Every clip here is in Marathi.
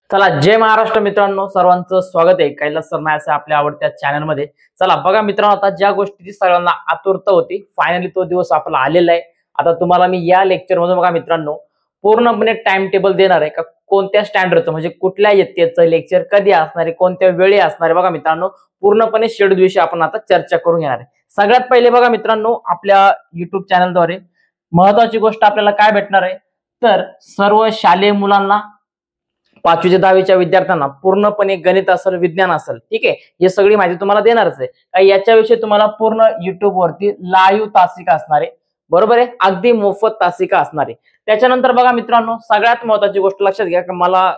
चला, जय महाराष्ट्र मित्रांनो, सर्वांचं स्वागत आहे कैलास सरनायाच्या आपल्या आवडत्या चॅनलमध्ये। चला बघा मित्रांनो, आता ज्या गोष्टीची सगळ्यांना आतुरता होती, फायनली तो दिवस आपला आलेला आहे। आता तुम्हाला मी या लेक्चर मध्ये बघा मित्रांनो पूर्णपणे टाइम टेबल देणार आहे का कोणत्या स्टँडर्डचं म्हणजे कुठल्या इयत्तेचं लेक्चर कधी असणार आहे, कोणत्या वेळी असणार आहे। बघा मित्रांनो पूर्णपणे शेड्यूल विषयी आपण आता चर्चा करून घेणार आहे। सगळ्यात पहिले बघा मित्रांनो, आपल्या युट्यूब चॅनलद्वारे महत्त्वाची गोष्ट आपल्याला काय भेटणार आहे, तर सर्व शालेय मुलांना 5वी ते 10वीच्या विद्यार्थ्यांना पूर्णपणे गणित असेल, विज्ञान असेल, ठीक आहे, हे सगळी माहिती तुम्हाला देणारच आहे। काय याच्याविषयी तुम्हाला पूर्ण युट्यूब वरती लाईव्ह तासिका असणार आहे, बरोबर आहे, अगदी मोफत तासिका असणार आहे। त्याच्यानंतर बघा मित्रांनो, सगळ्यात महत्त्वाची गोष्ट लक्षात घ्या, की मला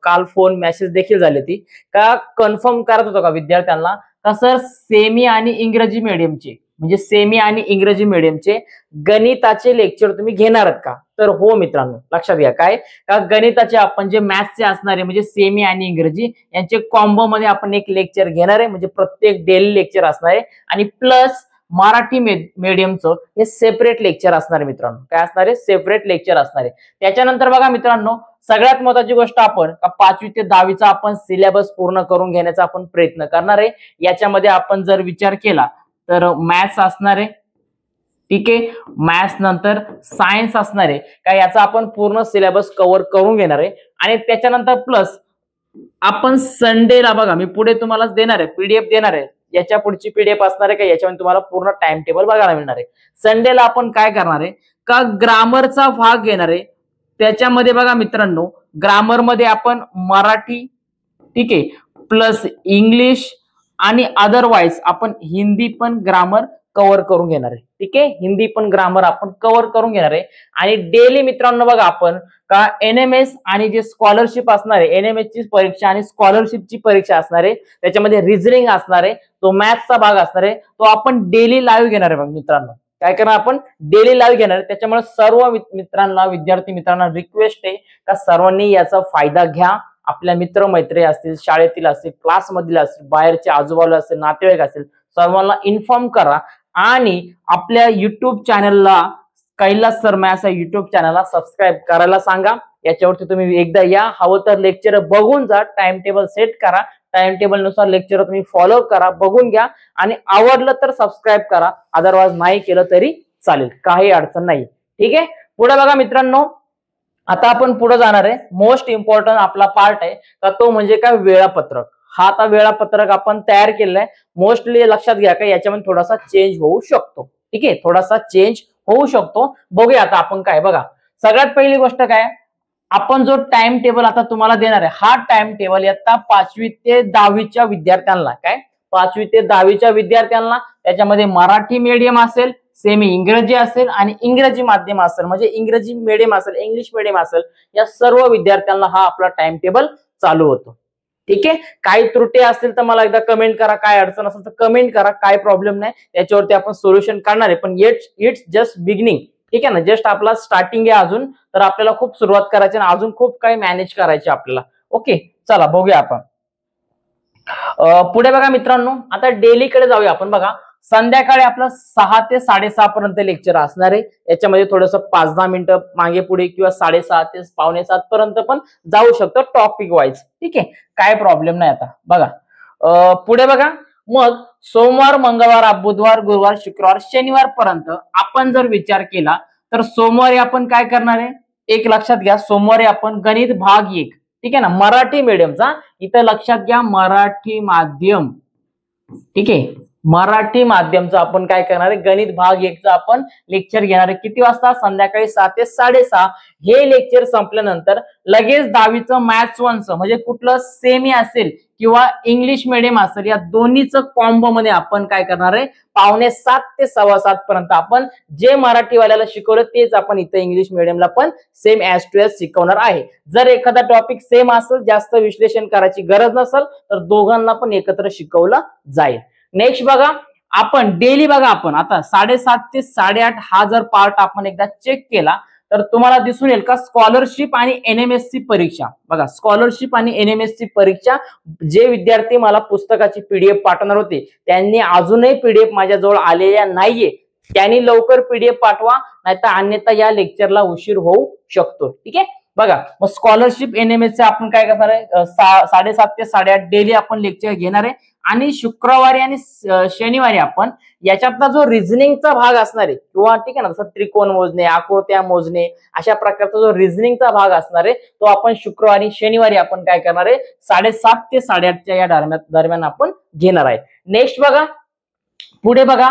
काल फोन मेसेज देखील झाले ती का कन्फर्म करत होतो का विद्यार्थ्यांना का सर सेमी आणि इंग्रजी मीडियमचे म्हणजे सेमी आणि इंग्रजी मीडियमचे गणिताचे लेक्चर तुम्ही घेणार आहात का? तर हो मित्रांनो, लक्षात घ्या काय का गणिताचे आपण जे मॅथ्सचे असणार आहे म्हणजे सेमी आणि इंग्रजी यांचे कॉम्बो मध्ये आपण एक लेक्चर घेणार आहे, म्हणजे प्रत्येक डेली लेक्चर असणार आहे आणि प्लस मराठी मीडियमचं हे सेपरेट लेक्चर असणार आहे मित्रांनो। काय असणार आहे? सेपरेट लेक्चर असणार आहे। त्याच्यानंतर बघा मित्रांनो, सगळ्यात महत्त्वाची गोष्ट आपण का 5वी ते 10वीचा आपण सिलेबस पूर्ण करून घेण्याचा आपण प्रयत्न करणार आहे। याच्यामध्ये आपण जर विचार केला तर मॅथ्स असणार आहे, ठीक आहे, मॅथ्स नंतर सायन्स असणार आहे का याचा आपण पूर्ण सिलेबस कव्हर करून घेणार आहे। आणि त्याच्यानंतर प्लस आपण संडेला बघा मी पुढे तुम्हाला देणार आहे पीडीएफ देणार आहे, याच्या पुढची पीडीएफ असणार आहे का याच्यामध्ये तुम्हाला पूर्ण टाइम टेबल बघायला मिळणार आहे। संडेला आपण काय करणार आहे का ग्रामरचा भाग घेणार आहे। त्याच्यामध्ये बघा मित्रांनो, ग्रामर मध्ये आपण मराठी, ठीक आहे, प्लस इंग्लिश आणि अदरवाइज आपण हिंदी पण ग्रामर कव्हर करून घेणार आहे, ठीक आहे, हिंदी पण ग्रामर आपण कव्हर करून घेणार आहे। आणि डेली मित्रांनो बघा आपण का एनएमएस आणि जे स्कॉलरशिप असणार आहे, एनएमएस ची परीक्षा आणि स्कॉलरशिपची परीक्षा असणार आहे, त्याच्यामध्ये रिझनिंग असणार आहे, तो मॅथ्सचा भाग असणार आहे, तो आपण डेली लाईव्ह घेणार आहे। मित्रांनो काय करणार आपण डेली लाईव्ह घेणार आहे। त्याच्यामुळे सर्व मित्रांना, विद्यार्थी मित्रांना रिक्वेस्ट आहे का सर्वांनी याचा फायदा घ्या। आपल्या मित्रमैत्री असतील, शाळेतील असतील, क्लासमधील असतील, बाहेरचे आजूबाजूला असतील, नातेवाईक असतील, सर्वांना इन्फॉर्म करा आणि आपल्या युट्यूब चॅनलला कैलास सरनाया या युट्यूब चॅनलला सबस्क्राईब करायला सांगा। याच्यावरती तुम्ही एकदा या, हवं तर लेक्चर बघून जा, टाइम टेबल सेट करा, टाइम टेबल नुसार लेक्चर तुम्ही फॉलो करा, बघून घ्या आणि आवडलं तर सबस्क्राईब करा, अदरवाइज नाही केलं तरी चालेल, काही अडचण नाही, ठीक आहे। पुढे बघा मित्रांनो, आता आपण पुढे जाणार आहे, मोस्ट इम्पॉर्टंट आपला पार्ट आहे का तो म्हणजे काय वेळापत्रक। हा आता वेळापत्रक आपण तयार केलेलं आहे, मोस्टली लक्षात घ्या का याच्यामध्ये थोडासा चेंज होऊ शकतो, ठीक आहे, थोडासा चेंज होऊ शकतो। बघूया आता आपण काय, बघा सगळ्यात पहिली गोष्ट काय, आपण जो टाइम टेबल आता तुम्हाला देणार आहे हा टाइम टेबल आता 5वी ते 10वीच्या विद्यार्थ्यांना काय 5वी ते 10वीच्या विद्यार्थ्यांना त्याच्यामध्ये मराठी मीडियम असेल, सेमी इंग्रजी असेल आणि इंग्रजी माध्यम असेल म्हणजे इंग्रजी मीडियम असेल, इंग्लिश मीडियम असेल, या सर्व विद्यार्थ्यांना हा आपला टाइम टेबल चालू होतो, ठीक आहे। काही त्रुटी असतील तर मला एकदा कमेंट करा, काय अडचण असेल तर कमेंट करा, काय प्रॉब्लेम नाही, त्याच्यावरती आपण सोल्युशन करणार आहे। पण इट्स जस्ट बिगिनिंग, ठीक आहे ना, जस्ट आपला स्टार्टिंग आहे अजून, तर आपल्याला खूप सुरुवात करायची आणि अजून खूप काही मॅनेज करायचे आपल्याला। ओके, चला बघूया आपण पुढे। बघा मित्रांनो, आता डेली कडे जाऊया आपण। बघा संध्याकाळी आपलं 6 ते 6:30 पर्यंत लेक्चर असणार आहे, याच्यामध्ये थोडस 5-10 मिनिटं मागे पुढे किंवा 6:30 ते 6:45 पर्यंत पण जाऊ शकतो टॉपिक वाईज, ठीक आहे, काय प्रॉब्लेम नाही। आता बघा पुढे बघा, मग सोमवार, मंगळवार, बुधवार, गुरुवार, शुक्रवार, शनिवार पर्यंत आपण जर विचार केला तर सोमवारी आपण काय करणार आहे, एक लक्षात घ्या, सोमवारी आपण गणित भाग 1, ठीक आहे ना, मराठी मीडियमचा, इथं लक्षात घ्या मराठी माध्यम, ठीक आहे, मराठी माध्यमचा आपण काय करणार आहे, गणित भाग 1 चा आपण लेक्चर घेणार आहे। किती वाजता? संध्याकाळी 6 ते 6:30। हे लेक्चर संपल्यानंतर लगेच 10वीचं मॅथ्स 1चं म्हणजे कुठलं सेमी असेल किंवा इंग्लिश मीडियम असेल, या दोन्हीचं कॉम्बो मध्ये आपण काय करणार आहे, 6:45 ते 7:15 पर्यंत आपण जे मराठीवाल्याला शिकवलं तेच आपण इथं इंग्लिश मीडियमला पण सेम ॲज टू ॲज शिकवणार आहे। जर एखादा टॉपिक सेम असेल, जास्त विश्लेषण करायची गरज नसेल, तर दोघांना पण एकत्र शिकवलं जाईल। नेक्स्ट बघा, आपण डेली बघा आपण आता 7:30 ते 8:30 हा जर पार्ट आपण एकदा चेक केला तर तुम्हाला दिसून येईल का स्कॉलरशिप आणि एनएमएस ची परीक्षा। बघा स्कॉलरशिप आणि एनएमएस ची परीक्षा, जे विद्यार्थी मला पुस्तकाची पीडीएफ पाठवणार होते त्यांनी अजूनही पीडीएफ माझ्याजवळ आलेल्या नाहीये, त्यांनी लवकर पीडीएफ पाठवा, नाहीतर अन्यथा या लेक्चरला उशीर होऊ शकतो, ठीक आहे। बघा मग स्कॉलरशिप एनएमएस चे आपण काय करणार आहे 7:30 ते 8:30 डेली आपण लेक्चर घेणार आहे आणि शुक्रवारी आणि शनिवारी आपण याच्यातला जो रिझनिंगचा भाग असणार आहे किंवा ठीक आहे ना, जसं त्रिकोण मोजणे, आकृत्या मोजणे, अशा प्रकारचा जो रिझनिंगचा भाग असणार आहे तो आपण शुक्रवारी शनिवारी आपण काय करणार आहे 7:30 ते 8:30 या दरम्यान आपण घेणार आहे. नेक्स्ट बघा, पुढे बघा,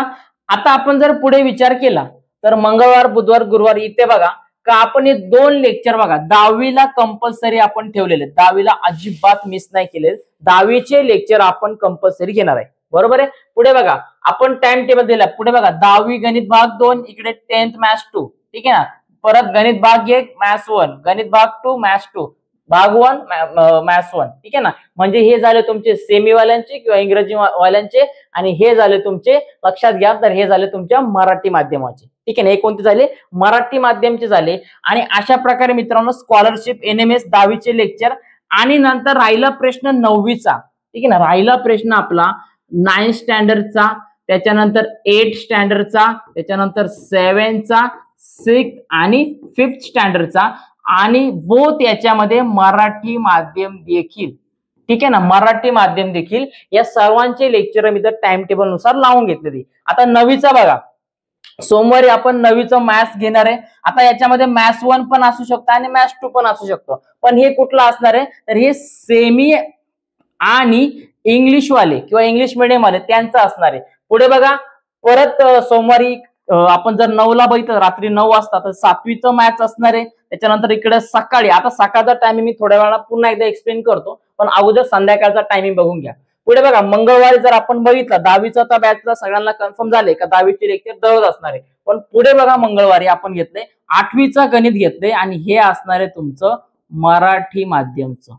आता आपण जर पुढे विचार केला तर मंगळवार, बुधवार, गुरुवार इथे बघा का आपण हे 2 लेक्चर बघा 10वीला कंपल्सरी आपण ठेवलेले, 10वीला अजिबात मिस नाही केले. 10वीचे लेक्चर आपण कंपल्सरी घेणार आहे, बरोबर आहे. पुढे बघा आपण टाइम टेबल दिला. पुढे बघा 10वी गणित भाग 2, इकडे 10th मॅथ्स 2, ठीक आहे ना. परत गणित भाग 1 मॅथ्स 1, गणित भाग 2 मॅथ्स 2, भाग 1 मॅथ्स 1, ठीक आहे ना. म्हणजे हे झाले तुमचे सेमी वाल्यांचे किंवा इंग्रजी वाल्यांचे आणि हे झाले तुमचे, लक्षात घ्या, तर हे झाले तुमच्या मराठी माध्यमाचे, ठीक आहे ना. हे कोणते झाले? मराठी माध्यमचे झाले. आणि अशा प्रकारे मित्रांनो स्कॉलरशिप एनएमएस 10वीचे लेक्चर आणि नंतर राहिला प्रश्न 9वीचा, ठीक आहे ना. राहिला प्रश्न आपला 9th स्टँडर्डचा, त्याच्यानंतर 8th स्टँडर्डचा, त्याच्यानंतर 7th, 6th आणि 5th स्टँडर्डचा आणि बोथ याच्यामध्ये मराठी माध्यम देखील, ठीक आहे ना, मराठी माध्यम देखील. या सर्वांचे लेक्चर मी तर टाइम टेबल नुसार लावून घेतलेली. आता 9वीचा बघा, सोमवारी आपण 9वीचं मॅथ्स घेणार आहे. आता याच्यामध्ये मॅथ्स 1 पण असू शकतो आणि मॅथ्स 2 पण असू शकतो, पण हे कुठलं असणार आहे तर हे सेमी आणि इंग्लिश वाले किंवा इंग्लिश मीडियम वाले त्यांचं असणार आहे. पुढे बघा परत सोमवारी आपण जर 9ला बघितलं रात्री 9 वाजता तर 7वीचं मॅथ्स असणार आहे. त्याच्यानंतर इकडे सकाळी, आता सकाळचा टायमिंग मी थोड्या वेळा पुन्हा एकदा एक्सप्लेन करतो, पण अगोदर संध्याकाळचा टायमिंग बघून घ्या. पुढे बघा मंगळवारी जर आपण बघितलं 10वीचा तर बॅचला सगळ्यांना कन्फर्म झाले का 10वीचे लेक्चर दररोज असणार आहे. पण पुढे बघा मंगळवारी आपण घेतले 8वीचा गणित घेतले आणि हे असणार आहे तुमचं मराठी माध्यमचं.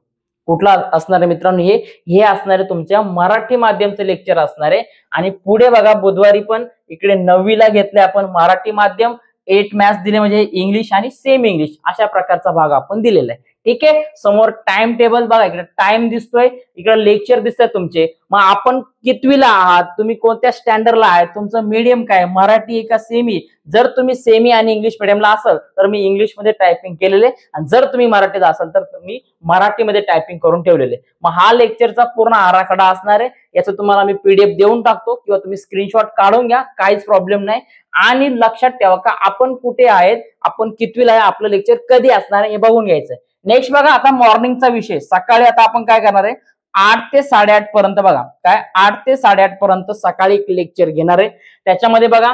कुठला असणार आहे मित्रांनो? हे असणार आहे तुमच्या मराठी माध्यमचं लेक्चर असणार आहे. आणि पुढे बघा बुधवारी पण इकडे 9वीला घेतले आपण मराठी माध्यम, 8 मॅथ्स दिले म्हणजे इंग्लिश आणि सेमी इंग्लिश, अशा प्रकारचा भाग आपण दिलेला आहे, ठीक आहे. समोर टाइम टेबल बघा, इकडे टाइम दिसतोय, इकडे लेक्चर दिसतात तुमचे. मग आपण कितवीला आहात, तुम्ही कोणत्या स्टँडर्डला आहात, तुमचं मीडियम काय, मराठी का सेमी. जर तुम्ही सेमी आणि इंग्लिश मीडियमला असाल तर मी इंग्लिश मध्ये टायपिंग केलेले, आणि जर तुम्ही मराठीला असाल तर तुम्ही मराठीमध्ये टायपिंग करून ठेवलेले. मग हा लेक्चरचा पूर्ण आराखडा असणार आहे. याचं तुम्हाला मी पीडीएफ देऊन टाकतो किंवा तुम्ही स्क्रीनशॉट काढून घ्या, काहीच प्रॉब्लेम नाही. आणि लक्षात ठेवा का आपण कुठे आहेत, आपण कितवीला आहे, आपलं लेक्चर कधी असणार आहे हे बघून घ्यायचं. नेक्स्ट बघा आता मॉर्निंगचा विषय. सकाळी आता आपण काय करणार आहे 8 ते 8:30 पर्यंत बघा, काय 8 ते 8:30 पर्यंत सकाळी एक लेक्चर घेणार आहे. त्याच्यामध्ये बघा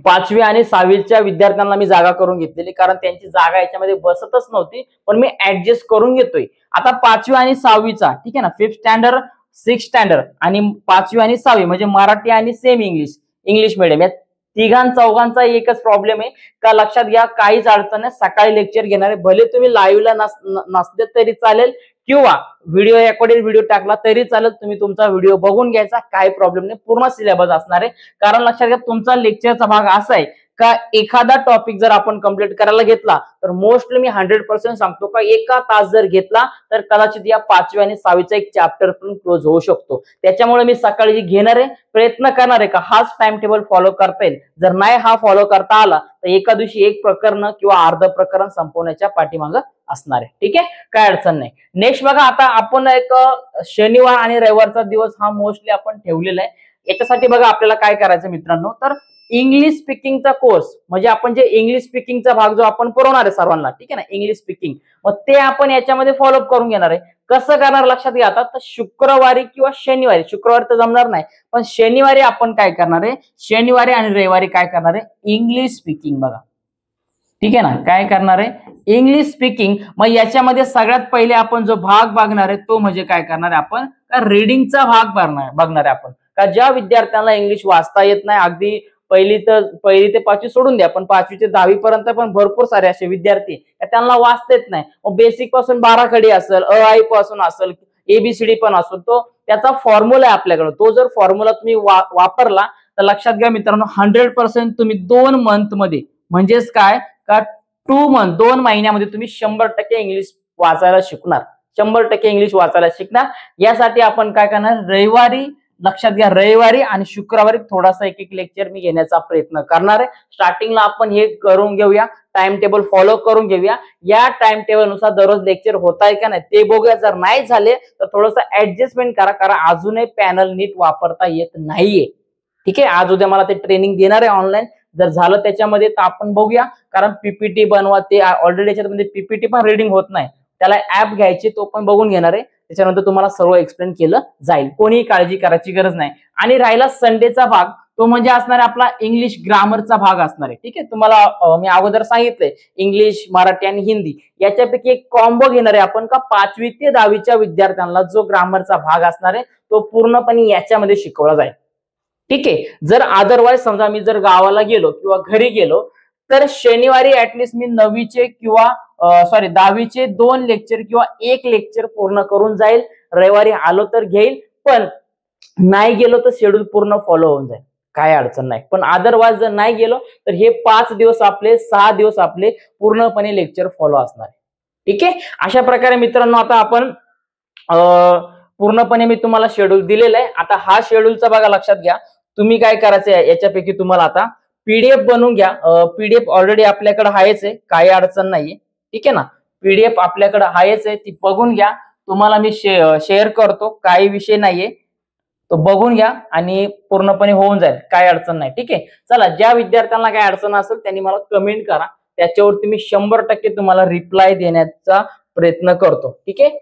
5वी आणि 6वीच्या विद्यार्थ्यांना मी जागा करून घेतलेली, कारण त्यांची जागा याच्यामध्ये बसतच नव्हती, पण मी ऍडजस्ट करून घेतोय. आता 5वी आणि 6वीचा, ठीक आहे ना, 5th स्टँडर्ड, 6th स्टँडर्ड आणि 5वी आणि 6वी म्हणजे मराठी आणि सेमी इंग्लिश मीडियम, या तिघांचा एकच प्रॉब्लेम आहे का, लक्षात घ्या, काहीच अडचण नाही. सकाळी लेक्चर घेणार आहे, भले तुम्ही लाईव्हला नसले तरी चालेल किंवा व्हिडिओ रेकॉर्डेड व्हिडिओ टाकला तरी चालेल, तुम्ही तुमचा व्हिडिओ बघून घ्यायचा, काही प्रॉब्लेम नाही. पूर्ण सिलेबस असणार आहे. कारण लक्षात घ्या तुमचा लेक्चरचा भाग असा आहे का एखादा टॉपिक जर आपण कंप्लीट करायला घेतला तर मोस्टली मी 100% सांगतो का एका तास जर घेतला तर कदाचित या 5वी आणि 6वीचा एक चॅप्टर पण क्लोज होऊ शकतो. त्याच्यामुळे मी सकाळी जी घेणार आहे, प्रयत्न करणार आहे का हाच टाइम टेबल फॉलो करता येईल. जर नाही हा फॉलो करता आला तर एका दिवशी एक प्रकरण किंवा अर्ध प्रकरण संपवण्याच्या पाठीमागं असणार आहे, ठीक आहे, काय अडचण नाही. नेक्स्ट बघा आता आपण एक शनिवार आणि रविवारचा दिवस हा मोस्टली आपण ठेवलेला आहे. याच्यासाठी बघा आपल्याला काय करायचं मित्रांनो, तर इंग्लिश स्पीकिंगचा कोर्स म्हणजे आपण जे इंग्लिश स्पीकिंगचा भाग जो आपण पुरवणार आहे सर्वांना, ठीक आहे ना, इंग्लिश स्पीकिंग, मग ते आपण याच्यामध्ये फॉलोअप करून घेणार आहे. कसं करणार लक्षात घ्या. आता तर शुक्रवारी किंवा शनिवारी, शुक्रवारी तर जमणार नाही, पण शनिवारी आपण काय करणार आहे, शनिवारी आणि रविवारी काय करणार आहे इंग्लिश स्पीकिंग बघा, ठीक आहे ना, काय करणार आहे इंग्लिश स्पीकिंग. मग याच्यामध्ये सगळ्यात पहिले आपण जो भाग बघणार आहे तो म्हणजे काय करणार आहे आपण, रीडिंगचा भाग बघणार आहे आपण. का ज्या विद्यार्थ्यांना इंग्लिश वाचता येत नाही, अगदी पहिली ते 5वी सोडून द्या, पण 5वी ते 10वी पर्यंत पण भरपूर सारे असे विद्यार्थी त्यांना वाचता येत नाही. बेसिक पासून 12 खडी असेल, अ आई पासून असेल, एबीसीडी पण असेल, तो त्याचा फॉर्म्युला आहे आपल्याकडे. तो जर फॉर्म्युला तुम्ही वापरला तर लक्षात घ्या मित्रांनो 100% तुम्ही 2 मंथ मध्ये, म्हणजेच काय का 2 महिन्यामध्ये तुम्ही 100% इंग्लिश वाचायला शिकणार, 100% इंग्लिश वाचायला शिकणार. यासाठी आपण काय करणार, रविवारी लक्षात घ्या, रविवारी आणि शुक्रवारी थोडासा एक एक लेक्चर मी घेण्याचा प्रयत्न करणार आहे. स्टार्टिंगला आपण हे करून घेऊया, टाइम टेबल फॉलो करून घेऊया. या टाइम टेबल नुसार दररोज लेक्चर होत आहे का नाही ते बघूया. जर नाही झाले तर थोडंसं ऍडजस्टमेंट करा, कारण अजूनही पॅनल नीट वापरता येत नाहीये. ठीक आहे, आज उद्या मला ते ट्रेनिंग देणार आहे ऑनलाईन. जर झालं त्याच्यामध्ये तर आपण बघूया, कारण पीपीटी बनवा, ते ऑलरेडी याच्यामध्ये पीपीटी पण रीडिंग होत नाही, त्याला ऍप घ्यायची, तो पण बघून घेणार आहे. त्याच्यानंतर तुम्हाला सर्व एक्सप्लेन केलं जाईल, कोणीही काळजी करायची गरज नाही. आणि राहिला संडेचा भाग, तो म्हणजे असणार आहे आपला इंग्लिश ग्रामरचा भाग असणार आहे. ठीक आहे, तुम्हाला मी अगोदर सांगितलंय इंग्लिश, मराठी आणि हिंदी याच्यापैकी एक कॉम्बो घेणार आहे आपण, का 5वी ते 10वीच्या विद्यार्थ्यांना जो ग्रामरचा भाग असणार आहे तो पूर्णपणे याच्यामध्ये शिकवला जाईल. ठीक आहे, जर अदरवाईज समजा मी जर गावाला गेलो किंवा घरी गेलो तर शनिवारी ऍटलिस्ट मी 9वीचे किंवा 10वीचे 2 लेक्चर किंवा 1 लेक्चर पूर्ण करून जाईल. रविवारी आलो तर घेईल, पण नाही गेलो तर शेड्यूल पूर्ण फॉलो होऊन जाईल, काय अडचण नाही. पण अदरवाईज जर नाही गेलो तर हे 5 दिवस आपले, 6 दिवस आपले पूर्णपणे लेक्चर फॉलो असणार आहे. ठीक आहे, अशा प्रकारे मित्रांनो आता आपण पूर्णपणे मी तुम्हाला शेड्यूल दिलेला आहे. आता हा शेड्यूलचा बघा, लक्षात घ्या, तुम्ही काय करायचं आहे याच्यापैकी तुम्हाला आता पीडीएफ बनवून घ्या. पीडीएफ ऑलरेडी आपल्याकडे आहेच आहे, काही अडचण नाहीये. ठीक आहे ना, पीडीएफ आपल्याकडे आहेच आहे, ती बघून घ्या. तुम्हाला मी शेअर करतो, काही विषय नाहीये, तो बघून घ्या आणि पूर्णपणे होऊन जाईल, काय अडचण नाही. ठीक आहे, चला, ज्या विद्यार्थ्यांना काय अडचण असेल त्यांनी मला कमेंट करा, त्याच्यावरती मी 100% तुम्हाला रिप्लाय देण्याचा प्रयत्न करतो. ठीक आहे,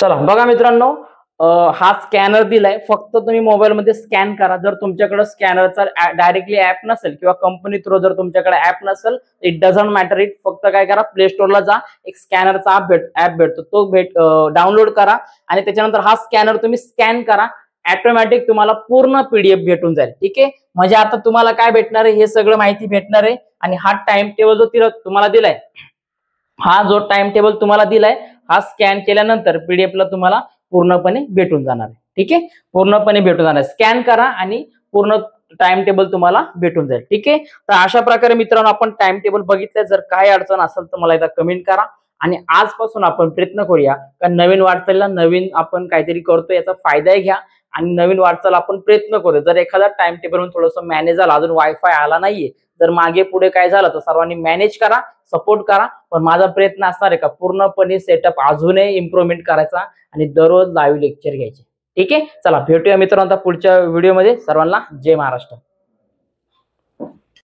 चला बघा मित्रांनो, हा स्कॅनर दिलाय, फक्त तुम्ही मोबाईल मध्ये स्कॅन करा. जर तुमच्याकडे स्कॅनरचा डायरेक्टली ऍप नसेल किंवा कंपनी थ्रू जर तुमच्याकडे ऍप नसेल, इट डझंट मॅटर. इट फक्त काय करा, प्ले स्टोरला जा, एक स्कॅनरचा ऍप भेटतो, तो डाउनलोड करा आणि त्याच्यानंतर हा स्कॅनर तुम्ही स्कॅन करा. ऑटोमॅटिक तुम्हाला पूर्ण पीडीएफ भेटून जाईल. ठीक आहे, म्हणजे आता तुम्हाला काय भेटणार आहे, हे सगळं माहिती भेटणार आहे. आणि हा टाइम टेबल जो तुम्हाला दिलाय, हा जो टाइम टेबल तुम्हाला दिलाय, हा स्कॅन केल्यानंतर पीडीएफ ला तुम्हाला पूर्णपणे भेटून जाणार आहे. ठीक आहे, पूर्णपणे भेटून जाणार, स्कॅन करा आणि पूर्ण टाइम टेबल तुम्हाला भेटून जाईल. ठीक आहे, तर अशा प्रकारे मित्रांनो आपण टाइम टेबल बघितलं. जर काय अडचण असेल तर मला एकदा कमेंट करा. आणि आजपासून आपण प्रयत्न करूया, कारण नवीन वाटचालीला नवीन आपण काहीतरी करतो, याचा फायदाही घ्या आणि नवीन वाटचाल आपण प्रयत्न करूया. जर एखादा टाइम टेबल थोडंसं मॅनेज झाला, अजून वायफाय आला नाहीये, जर मागे पुढे काय झालं तर सर्वांनी मॅनेज करा, सपोर्ट करा. पण माझा प्रयत्न असणार आहे का पूर्णपणे सेटअप अजूनही इम्प्रुव्हमेंट करायचा आणि दररोज लाईव्ह लेक्चर घ्यायचे. ठीक आहे, चला भेटूया मित्रांनो आता पुढच्या व्हिडिओमध्ये. सर्वांना जय महाराष्ट्र.